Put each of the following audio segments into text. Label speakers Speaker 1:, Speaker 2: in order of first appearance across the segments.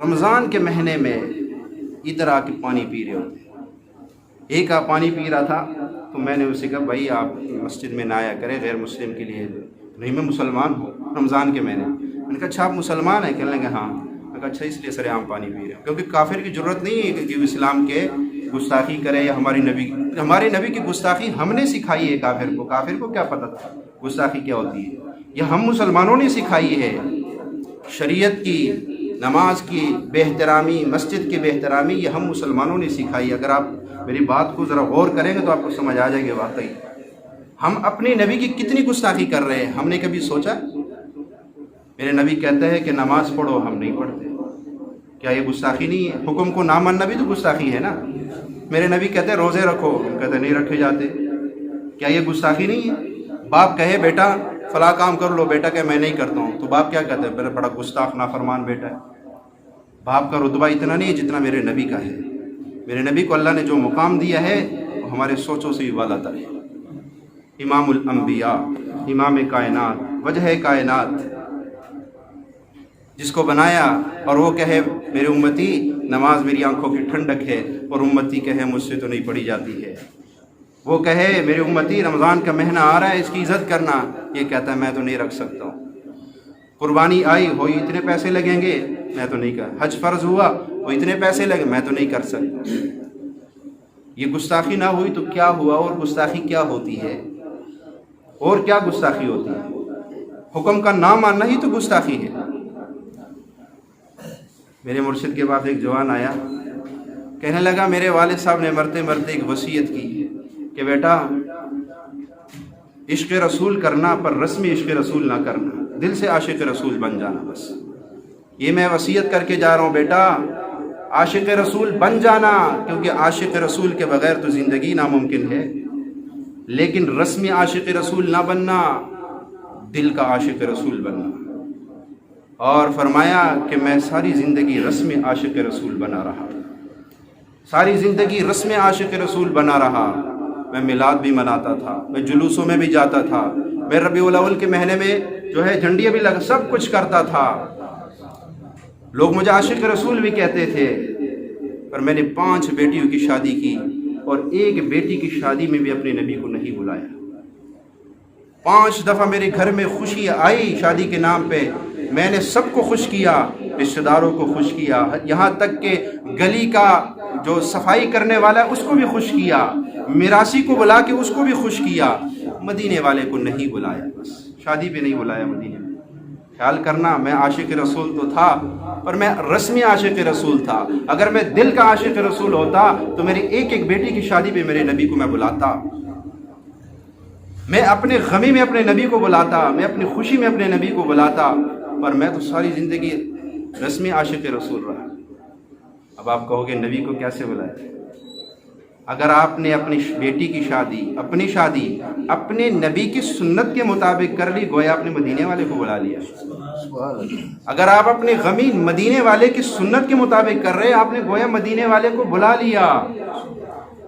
Speaker 1: رمضان کے مہینے میں ادھر آ کے پانی پی رہے ہوتے ہیں. ایک آپ پانی پی رہا تھا تو میں نے اسے کہا بھائی آپ مسجد میں نہ آیا کریں غیر مسلم کے لیے. نہیں میں مسلمان ہوں. رمضان کے مہینے میں نے کہا اچھا آپ مسلمان ہیں؟ کہنے لگے ہاں. میں کہا اچھا اس لیے سر عام پانی پی رہے ہیں. کیونکہ کافر کی ضرورت نہیں ہے کہ اسلام کے گستاخی کرے یا ہمارے نبی کی گستاخی ہم نے سکھائی ہے. کافر کو کیا پتہ تھا گستاخی کیا ہوتی ہے؟ یہ ہم مسلمانوں نے سکھائی ہے. شریعت کی، نماز کی بے احترامی، مسجد کی بے احترامی یہ ہم مسلمانوں نے سکھائی. اگر آپ میری بات کو ذرا غور کریں گے تو آپ کو سمجھ آ جائے گا واقعی ہم اپنے نبی کی کتنی گستاخی کر رہے ہیں. ہم نے کبھی سوچا؟ میرے نبی کہتے ہیں کہ نماز پڑھو، ہم نہیں پڑھتے. کیا یہ گستاخی نہیں ہے؟ حکم کو نہ ماننا بھی تو گستاخی ہے نا. میرے نبی کہتے ہیں روزے رکھو، ہم کہتے ہیں نہیں رکھے جاتے. کیا یہ گستاخی نہیں ہے؟ باپ کہے بیٹا فلاں کام کر لو، بیٹا کہ میں نہیں کرتا ہوں، تو باپ کیا کہتے ہیں؟ بڑا گستاخ نافرمان بیٹا ہے. باپ کا رتبہ اتنا نہیں ہے جتنا میرے نبی کا ہے. میرے نبی کو اللہ نے جو مقام دیا ہے وہ ہمارے سوچوں سے بھی بالا تر ہے. امام الانبیاء، امام کائنات، وجہ کائنات، جس کو بنایا اور وہ کہے میرے امتی نماز میری آنکھوں کی ٹھنڈک ہے، اور امتی کہے مجھ سے تو نہیں پڑھی جاتی ہے. وہ کہے میرے امتی رمضان کا مہینہ آ رہا ہے اس کی عزت کرنا، یہ کہتا ہے میں تو نہیں رکھ سکتا ہوں. قربانی آئی ہوئی اتنے پیسے لگیں گے، میں تو نہیں کر. حج فرض ہوا وہ اتنے پیسے لگے، میں تو نہیں کر سکتا. یہ گستاخی نہ ہوئی تو کیا ہوا؟ اور گستاخی کیا ہوتی ہے؟ اور کیا گستاخی ہوتی ہے؟ حکم کا نہ ماننا ہی تو گستاخی ہے. میرے مرشد کے بعد ایک جوان آیا، کہنے لگا میرے والد صاحب نے مرتے مرتے ایک وصیت کی کہ بیٹا عشق رسول کرنا پر رسمی عشق رسول نہ کرنا، دل سے عاشق رسول بن جانا. بس یہ میں وصیت کر کے جا رہا ہوں بیٹا، عاشق رسول بن جانا، کیونکہ عاشق رسول کے بغیر تو زندگی ناممکن ہے. لیکن رسمی عاشق رسول نہ بننا، دل کا عاشق رسول بننا. اور فرمایا کہ میں ساری زندگی رسمی عاشق رسول بنا رہا، ساری زندگی رسم عاشق رسول بنا رہا. میں میلاد بھی مناتا تھا، میں جلوسوں میں بھی جاتا تھا، میں ربیع الاول کے مہینے میں جو ہے جھنڈیاں بھی لگا، سب کچھ کرتا تھا. لوگ مجھے عاشق رسول بھی کہتے تھے. پر میں نے 5 بیٹیوں کی شادی کی اور ایک بیٹی کی شادی میں بھی اپنے نبی کو نہیں بلایا. 5 دفعہ میرے گھر میں خوشی آئی شادی کے نام پہ، میں نے سب کو خوش کیا، رشتہ داروں کو خوش کیا، یہاں تک کہ گلی کا جو صفائی کرنے والا ہے اس کو بھی خوش کیا، میراثی کو بلا کے اس کو بھی خوش کیا. مدینے والے کو نہیں بلایا، بس شادی پہ نہیں بلایا مدینے میں. خیال کرنا میں عاشق رسول تو تھا پر میں رسمی عاشق رسول تھا. اگر میں دل کا عاشق رسول ہوتا تو میری ایک ایک بیٹی کی شادی پہ میرے نبی کو میں بلاتا، میں اپنے غمی میں اپنے نبی کو بلاتا، میں اپنی خوشی میں اپنے نبی کو بلاتا. پر میں تو ساری زندگی رسمی عاشق رسول رہا. اب آپ کہو گے نبی کو کیسے بلائے؟ اگر آپ نے اپنی بیٹی کی شادی، اپنی شادی اپنے نبی کی سنت کے مطابق کر لی، گویا آپ نے مدینے والے کو بلا لیا. اگر آپ اپنی غمی مدینے والے کی سنت کے مطابق کر رہے، آپ نے گویا مدینے والے کو بلا لیا.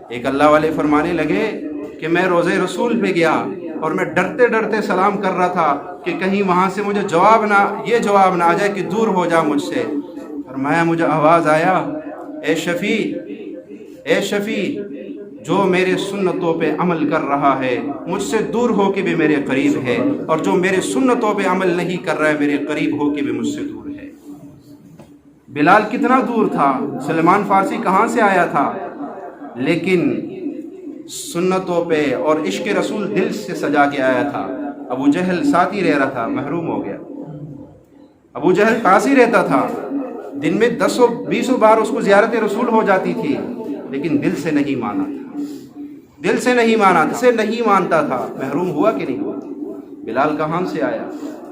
Speaker 1: ایک اللہ والے فرمانے لگے کہ میں روزے رسول پہ گیا اور میں ڈرتے ڈرتے سلام کر رہا تھا کہ کہیں وہاں سے مجھے جواب نہ آ جائے کہ دور ہو جا مجھ سے. فرمایا مجھے آواز آیا، اے شفیع جو میرے سنتوں پہ عمل کر رہا ہے مجھ سے دور ہو کے بھی میرے قریب ہے، اور جو میرے سنتوں پہ عمل نہیں کر رہا ہے میرے قریب ہو کے بھی مجھ سے دور ہے. بلال کتنا دور تھا، سلمان فارسی کہاں سے آیا تھا، لیکن سنتوں پہ اور عشق رسول دل سے سجا کے آیا تھا. ابو جہل ساتھ ہی رہ رہا تھا، محروم ہو گیا. ابو جہل پاس ہی رہتا تھا، دن میں 10-20 بار اس کو زیارت رسول ہو جاتی تھی، لیکن دل سے نہیں مانا تھا، دل سے نہیں مانتا تھا. محروم ہوا کہ نہیں ہوا؟ بلال کہاں سے آیا؟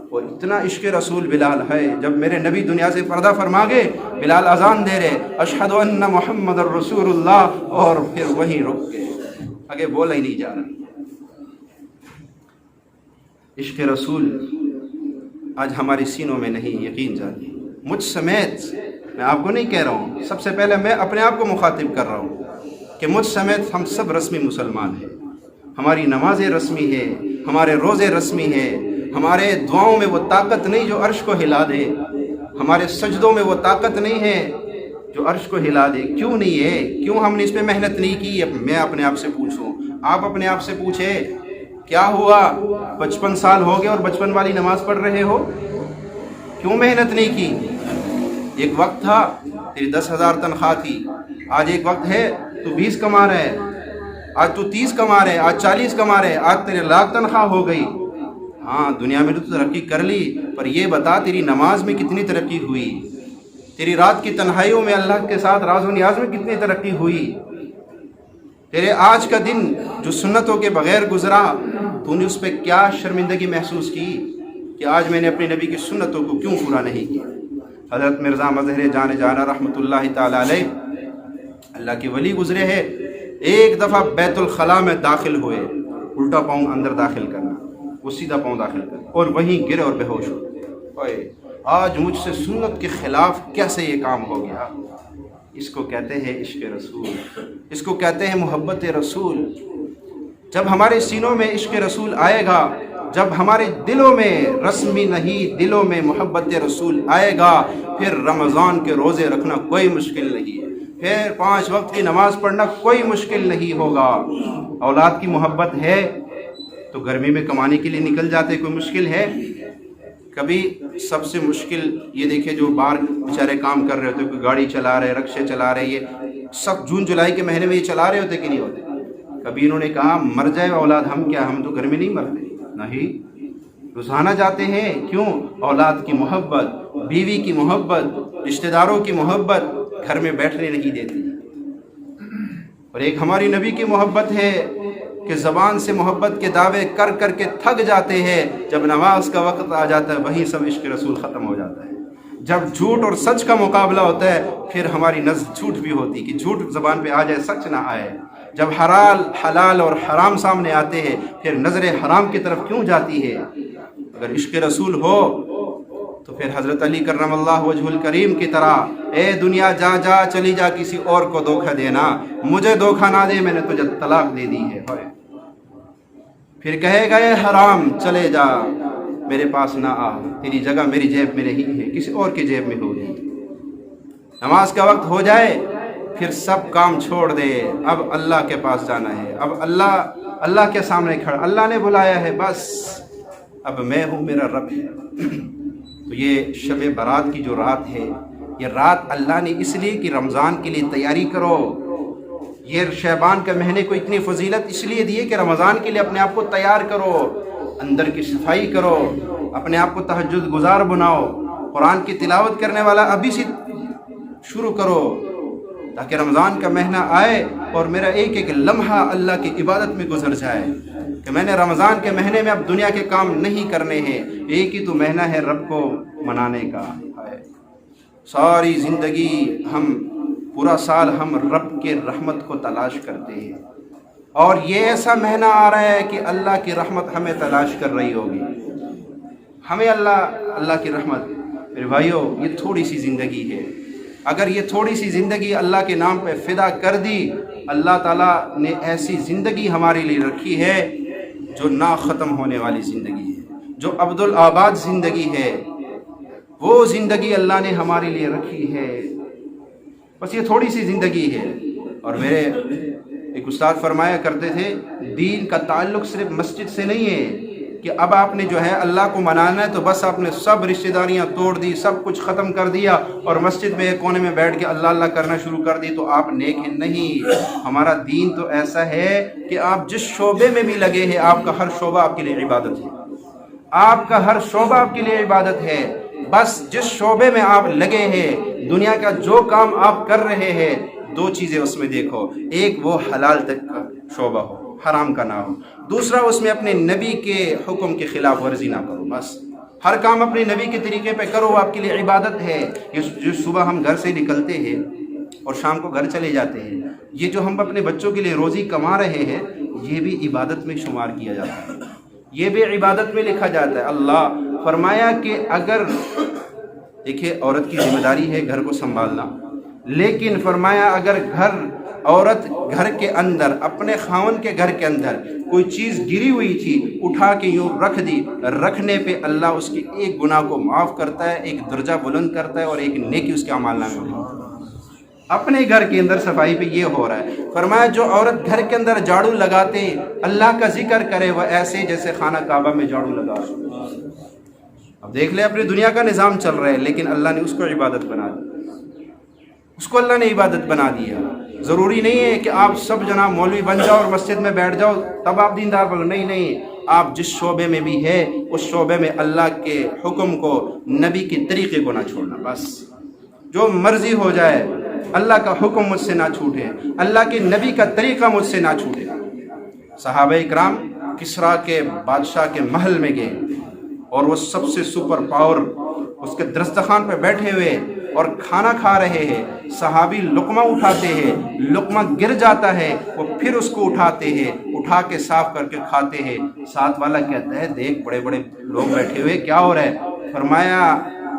Speaker 1: اور اتنا عشق رسول بلال ہے، جب میرے نبی دنیا سے پردہ فرما گئے بلال اذان دے رہے اشہد ان محمد الرسول اللہ، اور پھر وہیں رک گئے، آگے بولا ہی نہیں جا رہا. عشق رسول آج ہماری سینوں میں نہیں، یقین جانیے مجھ سمیت. میں آپ کو نہیں کہہ رہا ہوں، سب سے پہلے میں اپنے آپ کو مخاطب کر رہا ہوں کہ مجھ سمیت ہم سب رسمی مسلمان ہیں. ہماری نمازیں رسمی ہے، ہمارے روزے رسمی ہے، ہمارے دعاؤں میں وہ طاقت نہیں جو عرش کو ہلا دے. ہمارے سجدوں میں وہ طاقت نہیں ہے جو عرش کو ہلا دے. کیوں نہیں ہے؟ کیوں ہم نے اس پہ محنت نہیں کی؟ میں اپنے آپ سے پوچھوں, آپ اپنے آپ سے پوچھے, کیا ہوا 55 سال ہو گئے اور بچپن والی نماز پڑھ رہے ہو؟ کیوں محنت نہیں کی؟ ایک وقت تھا تیری 10,000 تنخواہ تھی, آج ایک وقت ہے تو 20 کما رہا ہے, آج تو 30 کما رہے, آج 40 کما رہے, آج تیرے لاکھ تنخواہ ہو گئی. ہاں دنیا میں تو ترقی کر لی, پر یہ بتا تیری نماز میں کتنی ترقی ہوئی؟ تیری رات کی تنہائیوں میں اللہ کے ساتھ راز و نیاز میں کتنی ترقی ہوئی؟ تیرے آج کا دن جو سنتوں کے بغیر گزرا, تو نے اس پہ کیا شرمندگی محسوس کی کہ آج میں نے اپنے نبی کی سنتوں کو کیوں پورا نہیں کیا؟ حضرت مرزا مظہر جان جانا رحمۃ اللہ تعالی علیہ, اللہ کے ولی گزرے ہیں, ایک دفعہ بیت الخلاء میں داخل ہوئے, الٹا پاؤں اندر داخل کرنا, وہ سیدھا پاؤں داخل کرنا, اور وہیں گرے اور بے ہوش ہوئے. آج مجھ سے سنت کے خلاف کیسے یہ کام ہو گیا؟ اس کو کہتے ہیں عشق رسول, اس کو کہتے ہیں محبت رسول. جب ہمارے سینوں میں عشق رسول آئے گا, جب ہمارے دلوں میں رسمی نہیں دلوں میں محبت رسول آئے گا, پھر رمضان کے روزے رکھنا کوئی مشکل نہیں ہے, پھر 5 وقت کی نماز پڑھنا کوئی مشکل نہیں ہوگا. اولاد کی محبت ہے تو گرمی میں کمانے کے لیے نکل جاتے, کوئی مشکل ہے؟ کبھی سب سے مشکل یہ دیکھیں جو باہر بیچارے کام کر رہے ہوتے, کوئی گاڑی چلا رہے, رکشے چلا رہے, یہ سب جون جولائی کے مہینے میں یہ چلا رہے ہوتے کہ نہیں ہوتے؟ کبھی انہوں نے کہا مر جائے اولاد ہم کیا, ہم تو گرمی نہیں مرتے. نہیں, روزانہ جاتے ہیں. کیوں؟ اولاد کی محبت, بیوی کی محبت, رشتہ داروں کی محبت گھر میں بیٹھنے نہیں دیتی. اور ایک ہماری نبی کی محبت ہے کہ زبان سے محبت کے دعوے کر کر کے تھک جاتے ہیں, جب نماز کا وقت آ جاتا ہے وہیں سب عشق رسول ختم ہو جاتا ہے. جب جھوٹ اور سچ کا مقابلہ ہوتا ہے پھر ہماری نظر جھوٹ بھی ہوتی کہ جھوٹ زبان پہ آ جائے سچ نہ آئے. جب حلال اور حرام سامنے آتے ہیں پھر نظر حرام کی طرف کیوں جاتی ہے؟ اگر عشق رسول ہو تو پھر حضرت علی کرم اللہ وجہ الکریم کی طرح, اے دنیا جا جا چلی جا, کسی اور کو دھوکہ دینا, مجھے دھوکہ نہ دے, میں نے تجھے طلاق دے دی ہے. پھر کہے گا اے حرام چلے جا, میرے پاس نہ آ, تیری جگہ میری جیب میں نہیں ہے, کسی اور کی جیب میں ہوگی. نماز کا وقت ہو جائے پھر سب کام چھوڑ دے, اب اللہ کے پاس جانا ہے, اب اللہ کے سامنے کھڑا, اللہ نے بلایا ہے, بس اب میں ہوں, میرا رب ہے. تو یہ شب برات کی جو رات ہے, یہ رات اللہ نے اس لیے کہ رمضان کے لیے تیاری کرو. یہ شعبان کے مہینے کو اتنی فضیلت اس لیے دی ہے کہ رمضان کے لیے اپنے آپ کو تیار کرو, اندر کی صفائی کرو, اپنے آپ کو تہجد گزار بناؤ, قرآن کی تلاوت کرنے والا ابھی سے شروع کرو, تاکہ رمضان کا مہینہ آئے اور میرا ایک ایک لمحہ اللہ کی عبادت میں گزر جائے کہ میں نے رمضان کے مہینے میں اب دنیا کے کام نہیں کرنے ہیں, ایک ہی تو مہینہ ہے رب کو منانے کا. ساری زندگی پورا سال ہم رب کے رحمت کو تلاش کرتے ہیں, اور یہ ایسا مہینہ آ رہا ہے کہ اللہ کی رحمت ہمیں تلاش کر رہی ہوگی, ہمیں اللہ کی رحمت. میرے بھائیو, یہ تھوڑی سی زندگی ہے, اگر یہ تھوڑی سی زندگی اللہ کے نام پہ فدا کر دی, اللہ تعالیٰ نے ایسی زندگی ہمارے لیے رکھی ہے جو نہ ختم ہونے والی زندگی ہے, جو عبدالآباد زندگی ہے, وہ زندگی اللہ نے ہمارے لیے رکھی ہے. بس یہ تھوڑی سی زندگی ہے. اور میرے ایک استاد فرمایا کرتے تھے, دین کا تعلق صرف مسجد سے نہیں ہے کہ اب آپ نے جو ہے اللہ کو منانا ہے تو بس آپ نے سب رشتہ داریاں توڑ دی, سب کچھ ختم کر دیا اور مسجد میں ایک کونے میں بیٹھ کے اللہ اللہ کرنا شروع کر دی تو آپ نیک ہیں. نہیں, ہمارا دین تو ایسا ہے کہ آپ جس شعبے میں بھی لگے ہیں, آپ کا ہر شعبہ آپ کے لیے عبادت ہے, آپ کا ہر شعبہ آپ کے لیے عبادت ہے. بس جس شعبے میں آپ لگے ہیں, دنیا کا جو کام آپ کر رہے ہیں, 2 چیزیں اس میں دیکھو, ایک وہ حلال تک کا شعبہ ہو, حرام کا نہ ہو, دوسرا اس میں اپنے نبی کے حکم کی خلاف ورزی نہ کرو. بس ہر کام اپنے نبی کے طریقے پہ کرو, وہ آپ کے لیے عبادت ہے. جو صبح ہم گھر سے نکلتے ہیں اور شام کو گھر چلے جاتے ہیں, یہ جو ہم اپنے بچوں کے لیے روزی کما رہے ہیں, یہ بھی عبادت میں شمار کیا جاتا ہے, یہ بھی عبادت میں لکھا جاتا ہے. اللہ فرمایا کہ اگر دیکھیں عورت کی ذمہ داری ہے گھر کو سنبھالنا, لیکن فرمایا اگر گھر عورت گھر کے اندر اپنے خاون کے گھر کے اندر کوئی چیز گری ہوئی تھی اٹھا کے یوں رکھ دی، رکھنے پہ اللہ اس کی ایک گناہ کو معاف کرتا ہے، ایک درجہ بلند کرتا ہے اور ایک نیکی اس کے اعمال نامے میں۔ اپنے گھر کے اندر صفائی پہ یہ ہو رہا ہے۔ فرمایا جو عورت گھر کے اندر جھاڑو لگاتے اللہ کا ذکر کرے وہ ایسے جیسے خانہ کعبہ میں جھاڑو لگا رہا۔ اب دیکھ لیں اپنی دنیا کا نظام چل رہا ہے لیکن اللہ نے اس کو عبادت بنا دی، اس کو اللہ نے عبادت بنا دیا۔ ضروری نہیں ہے کہ آپ سب جناب مولوی بن جاؤ اور مسجد میں بیٹھ جاؤ تب آپ دیندار بنو، نہیں، آپ جس شعبے میں بھی ہے اس شعبے میں اللہ کے حکم کو، نبی کے طریقے کو نہ چھوڑنا، بس جو مرضی ہو جائے اللہ کا حکم مجھ سے نہ چھوٹے، اللہ کے نبی کا طریقہ مجھ سے نہ چھوٹے۔ صحابہ اکرام کسریٰ کے بادشاہ کے محل میں گئے اور وہ سب سے سپر پاور اس کے دسترخوان پہ بیٹھے ہوئے اور کھانا کھا رہے ہیں، صحابی لقمہ اٹھاتے ہیں، لقمہ گر جاتا ہے، وہ پھر اس کو اٹھاتے ہیں، اٹھا کے صاف کر کے کھاتے ہیں۔ ساتھ والا کہتا ہے دیکھ بڑے بڑے لوگ بیٹھے ہوئے کیا ہو رہا ہے؟ فرمایا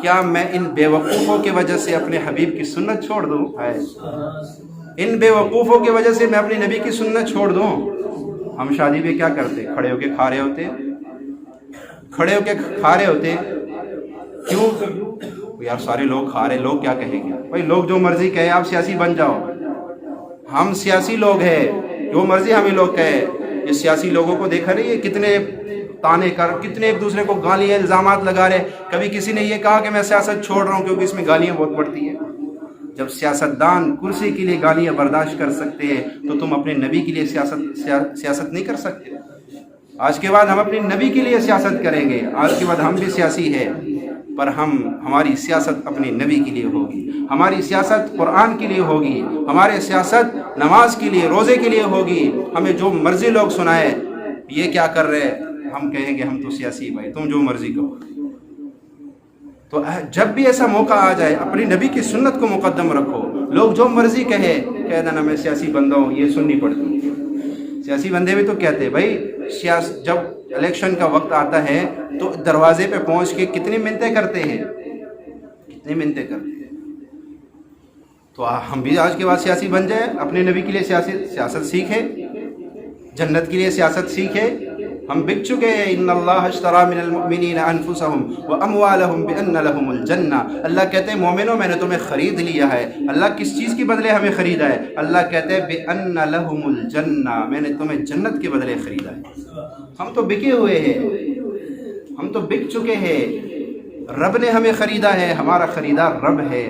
Speaker 1: کیا میں ان بے وقوفوں کی وجہ سے اپنے حبیب کی سنت چھوڑ دوں؟ ان بے وقوفوں کی وجہ سے میں اپنے نبی کی سنت چھوڑ دوں؟ ہم شادی میں کیا کرتے؟ کھڑے ہو کے کھا رہے ہوتے، کھڑے ہو کے کھا رہے ہوتے۔ کیوں؟ یار سارے لوگ کھا رہے، لوگ کیا کہیں گے؟ بھائی لوگ جو مرضی کہے، آپ سیاسی بن جاؤ، ہم سیاسی لوگ ہیں، جو مرضی ہمیں لوگ کہے۔ یہ سیاسی لوگوں کو دیکھا نہیں ہے کتنے تانے کر، کتنے ایک دوسرے کو گالیاں الزامات لگا رہے۔ کبھی کسی نے یہ کہا کہ میں سیاست چھوڑ رہا ہوں کیونکہ اس میں گالیاں بہت پڑتی ہیں۔ جب سیاستدان کرسی کے لیے گالیاں برداشت کر سکتے ہیں تو تم اپنے نبی کے لیے سیاست نہیں کر سکتے؟ آج کے بعد ہم اپنے نبی کے لیے سیاست کریں گے، آج کے بعد ہم بھی سیاسی ہیں، پر ہماری سیاست اپنے نبی کے لیے ہوگی، ہماری سیاست قرآن کے لیے ہوگی، ہماری سیاست نماز کے لیے، روزے کے لیے ہوگی۔ ہمیں جو مرضی لوگ سنائے یہ کیا کر رہے ہیں، ہم کہیں گے ہم تو سیاسی بھائی، تم جو مرضی کہو۔ تو جب بھی ایسا موقع آ جائے اپنی نبی کی سنت کو مقدم رکھو۔ لوگ جو مرضی کہے دینا میں سیاسی بندہ ہوں، یہ سننی پڑتی ہے۔ سیاسی بندے بھی تو کہتے ہیں بھائی جب الیکشن کا وقت آتا ہے تو دروازے پہ پہنچ کے کتنی منتیں کرتے ہیں، کتنی منتیں کرتے ہیں۔ تو ہم بھی آج کے بعد سیاسی بن جائیں، اپنے نبی کے لیے سیاست سیکھیں، جنت کے لیے سیاست سیکھیں۔ ہم بک چکے ہیں، ان اللہ اشتری من المؤمنین انفسهم واموالهم بان لهم الجنہ۔ اللہ کہتے ہیں مومنوں میں نے تمہیں خرید لیا ہے۔ اللہ کس چیز کے بدلے ہمیں خریدا ہے؟ اللہ کہتے ہیں بان لهم الجنہ، میں نے تمہیں جنت کے بدلے خریدا ہے۔ ہم تو بکے ہوئے ہیں، ہم تو بک چکے ہیں۔ رب نے ہمیں خریدا ہے، ہمارا خریدار رب ہے۔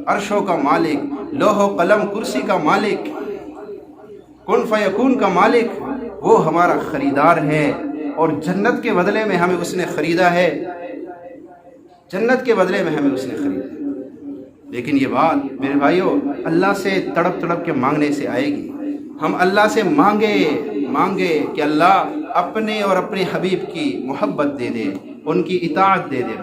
Speaker 1: عرشوں کا مالک، لوح و قلم کرسی کا مالک، کن فیکون کا مالک، وہ ہمارا خریدار ہے اور جنت کے بدلے میں ہمیں اس نے خریدا ہے، جنت کے بدلے میں ہمیں اس نے خریدا ہے۔ لیکن یہ بات میرے بھائیوں اللہ سے تڑپ تڑپ کے مانگنے سے آئے گی۔ ہم اللہ سے مانگے کہ اللہ اپنے اور اپنے حبیب کی محبت دے دے، ان کی اطاعت دے دے،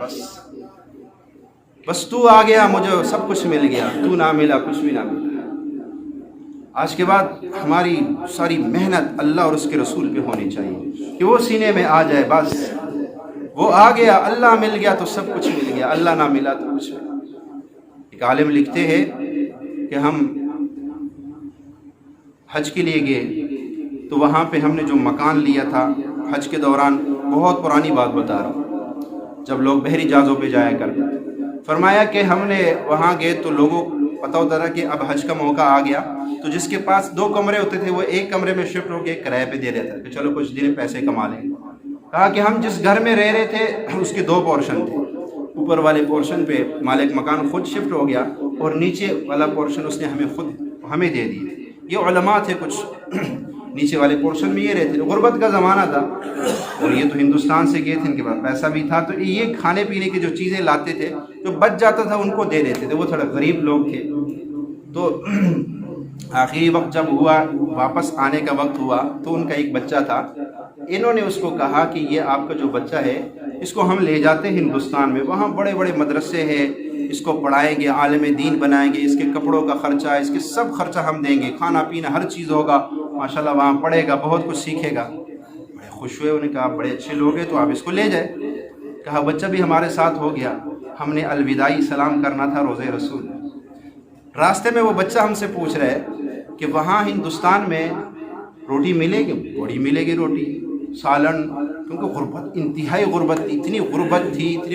Speaker 1: بس تو آ گیا مجھے سب کچھ مل گیا، تو نہ ملا کچھ بھی نہ ملا۔ آج کے بعد ہماری ساری محنت اللہ اور اس کے رسول پہ ہونی چاہیے کہ وہ سینے میں آ جائے، بس وہ آ گیا، اللہ مل گیا تو سب کچھ مل گیا، اللہ نہ ملا تو کچھ ملا۔ ایک عالم لکھتے ہیں کہ ہم حج کے لیے گئے تو وہاں پہ ہم نے جو مکان لیا تھا حج کے دوران، بہت پرانی بات بتا رہا ہوں، جب لوگ بحری جہازوں پہ جایا کرتے، فرمایا کہ ہم نے وہاں گئے تو لوگوں کو پتہ ہوتا تھا کہ اب حج کا موقع آ گیا، تو جس کے پاس 2 کمرے ہوتے تھے وہ ایک کمرے میں شفٹ ہو کے کرائے پہ دے دیتا کہ چلو کچھ دن پیسے کما لیں۔ کہا کہ ہم جس گھر میں رہ رہے تھے اس کے 2 پورشن تھے، اوپر والے پورشن پہ مالک مکان خود شفٹ ہو گیا اور نیچے والا پورشن اس نے ہمیں دے دی۔ یہ علماء تھے کچھ، نیچے والے پورشن میں یہ رہتے تھے، غربت کا زمانہ تھا اور یہ تو ہندوستان سے گئے تھے، ان کے پاس پیسہ بھی تھا، تو یہ کھانے پینے کی جو چیزیں لاتے تھے جو بچ جاتا تھا ان کو دے دیتے تھے، وہ تھوڑا غریب لوگ تھے۔ تو آخری وقت جب ہوا، واپس آنے کا وقت ہوا تو ان کا ایک بچہ تھا، انہوں نے اس کو کہا کہ یہ آپ کا جو بچہ ہے اس کو ہم لے جاتے ہیں ہندوستان میں، وہاں بڑے بڑے مدرسے ہیں، اس کو پڑھائیں گے، عالم دین بنائیں گے، اس کے کپڑوں کا خرچہ، اس کے سب خرچہ ہم دیں گے، کھانا پینا ہر چیز ہوگا، ماشاءاللہ وہاں پڑھے گا، بہت کچھ سیکھے گا۔ بڑے خوش ہوئے، انہوں نے کہا بڑے اچھے لوگ ہیں تو آپ اس کو لے جائیں۔ کہا بچہ بھی ہمارے ساتھ ہو گیا۔ ہم نے الوداعی سلام کرنا تھا روزے رسول، راستے میں وہ بچہ ہم سے پوچھ رہا ہے کہ وہاں ہندوستان میں روٹی ملے گی، بڑی ملے گی روٹی، سالن، کیونکہ غربت، انتہائی غربت تھی، اتنی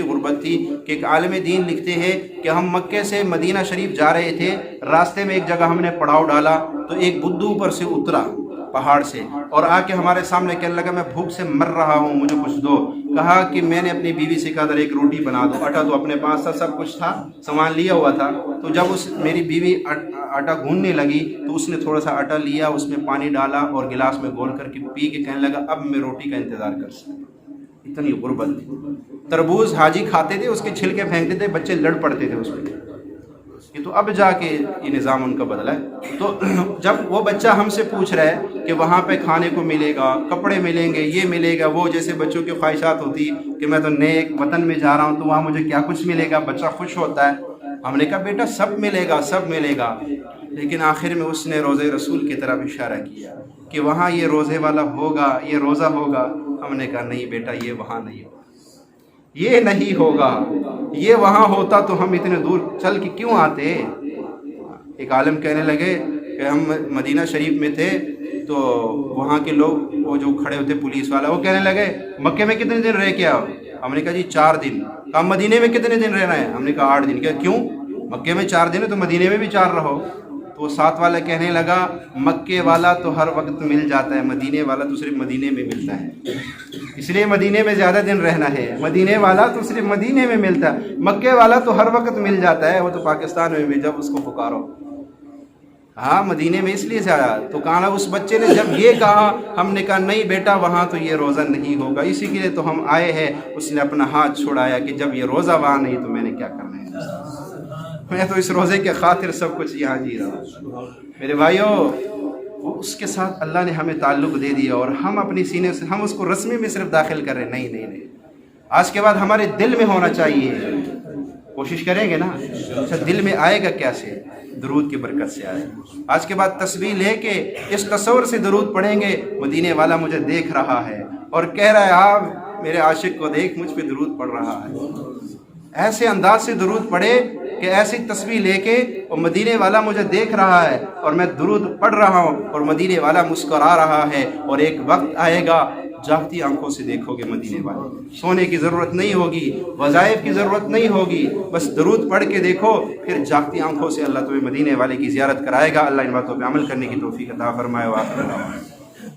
Speaker 1: غربت تھی کہ ایک عالم دین لکھتے ہیں کہ ہم مکے سے مدینہ شریف جا رہے تھے، راستے میں ایک جگہ ہم نے پڑاؤ ڈالا تو ایک بدھو اوپر سے اترا پہاڑ سے اور آ کے ہمارے سامنے کہنے لگا میں بھوک سے مر رہا ہوں، مجھے کچھ دو۔ کہا کہ میں نے اپنی بیوی سے کہا ذرا ایک روٹی بنا دو، آٹا تو اپنے پاس تھا، سب کچھ تھا، سامان لیا ہوا تھا، تو جب میری بیوی آٹا گھوننے لگی تو اس نے تھوڑا سا آٹا لیا، اس میں پانی ڈالا اور گلاس میں گھول کر کے پی کے کہنے لگا اب میں روٹی کا انتظار کر سکتا ہوں۔ اتنی غربت تھی۔ تربوز حاجی کھاتے تھے، اس کے چھلکے پھینکتے تھے، بچے لڑ پڑتے تھے اس میں، یہ تو اب جا کے یہ نظام ان کا بدلا ہے۔ تو جب وہ بچہ ہم سے پوچھ رہا ہے کہ وہاں پہ کھانے کو ملے گا، کپڑے ملیں گے، یہ ملے گا، وہ جیسے بچوں کی خواہشات ہوتی کہ میں تو نئے ایک وطن میں جا رہا ہوں تو وہاں مجھے کیا کچھ ملے گا، بچہ خوش ہوتا ہے۔ ہم نے کہا بیٹا سب ملے گا، سب ملے گا، لیکن آخر میں اس نے روزہ رسول کی طرف اشارہ کیا کہ وہاں یہ روزے والا ہوگا، یہ روزہ ہوگا۔ ہم نے کہا نہیں بیٹا، یہ وہاں نہیں ہوگا، یہ نہیں ہوگا، یہ وہاں ہوتا تو ہم اتنے دور چل کے کیوں آتے۔ ایک عالم کہنے لگے کہ ہم مدینہ شریف میں تھے تو وہاں کے لوگ وہ جو کھڑے ہوتے پولیس والا، وہ کہنے لگے مکے میں کتنے دن رہ کے آؤ؟ ہم نے کہا جی 4 دن۔ کہا مدینے میں کتنے دن رہنا ہے؟ ہم نے کہا 8 دن۔ کیا کیوں؟ مکے میں 4 دن ہے تو مدینے میں بھی 4 رہو۔ تو وہ ساتھ والا کہنے لگا مکے والا تو ہر وقت مل جاتا ہے، مدینے والا تو صرف مدینے میں ملتا ہے، اس لیے مدینے میں زیادہ دن رہنا ہے۔ مدینے والا تو صرف مدینے میں ملتا ہے، مکے والا تو ہر وقت مل جاتا ہے، وہ تو پاکستان میں بھی جب اس کو پکارو۔ ہاں مدینے میں اس لیے سے آیا۔ تو کہا اس بچے نے جب یہ کہا، ہم نے کہا نہیں بیٹا وہاں تو یہ روزہ نہیں ہوگا، اسی کے لیے تو ہم آئے ہیں۔ اس نے اپنا ہاتھ چھڑایا کہ جب یہ روزہ وہاں نہیں تو میں نے کیا کرنا ہے، میں تو اس روزے کے خاطر سب کچھ یہاں جی رہا ہوں۔ میرے بھائیوں، اس کے ساتھ اللہ نے ہمیں تعلق دے دیا اور ہم اپنی سینے سے ہم اس کو رسمی میں صرف داخل کر رہے ہیں۔ نہیں، آج کے بعد ہمارے دل میں ہونا چاہیے، کوشش کریں گے نا۔ اچھا دل میں آئے گا کیسے؟ درود کی برکت سے آئے گا۔ آج کے بعد تسبیح لے کے اس تصور سے درود پڑھیں گے مدینے والا مجھے دیکھ رہا ہے اور کہہ رہا ہے آپ میرے عاشق کو دیکھ، مجھ پہ درود پڑھ رہا ہے۔ ایسے انداز سے درود پڑھے کہ ایسی تسبیح لے کے اور مدینے والا مجھے دیکھ رہا ہے اور میں درود پڑھ رہا ہوں اور مدینے والا مسکرا رہا ہے، اور ایک وقت آئے گا جاگتی آنکھوں سے دیکھو گے مدینے والے، سونے کی ضرورت نہیں ہوگی، وظائف کی ضرورت نہیں ہوگی، بس درود پڑھ کے دیکھو، پھر جاگتی آنکھوں سے اللہ تمہیں مدینے والے کی زیارت کرائے گا۔ اللہ ان باتوں پہ عمل کرنے کی توفیق عطا فرمائے۔